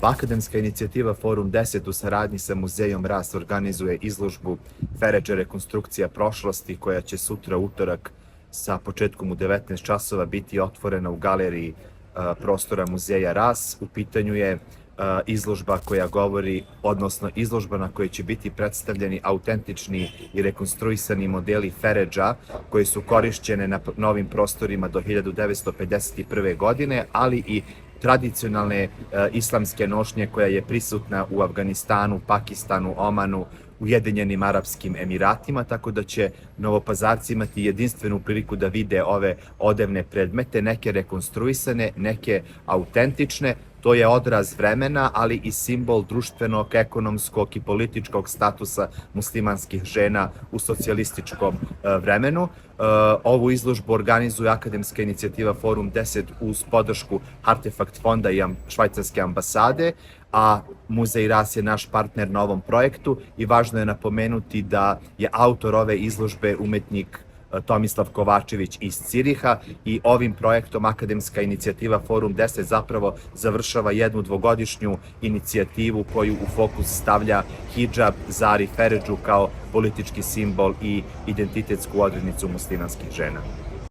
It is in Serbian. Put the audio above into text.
Akademska inicijativa Forum 10 u saradnji sa Muzejom Ras organizuje izložbu Feredža rekonstrukcija prošlosti koja će sutra utorak sa početkom u 19 časova biti otvorena u galeriji prostora Muzeja Ras. U pitanju je izložba koja govori, odnosno izložba na kojoj će biti predstavljeni autentični i rekonstruisani modeli Feredža koji su korišćene na novim prostorima do 1951. godine, ali i tradicionalne islamske nošnje koja je prisutna u Afganistanu, Pakistanu, Omanu, Ujedinjenim Arapskim Emiratima, tako da će Novopazarci imati jedinstvenu priliku da vide ove odevne predmete, neke rekonstruisane, neke autentične. To je odraz vremena, ali i simbol društvenog, ekonomskog i političkog statusa muslimanskih žena u socijalističkom vremenu. Ovu izložbu organizuje Akademska inicijativa Forum 10 uz podršku Artefakt fonda i švajcarske ambasade, a Muzej Ras je naš partner na ovom projektu i važno je napomenuti da je autor ove izložbe umetnik Tomislav Kovačević iz Ciriha i ovim projektom Akademska inicijativa Forum 10 zapravo završava jednu dvogodišnju inicijativu koju u fokus stavlja hidžab Zari Feredžu kao politički simbol i identitetsku odrednicu muslimanskih žena.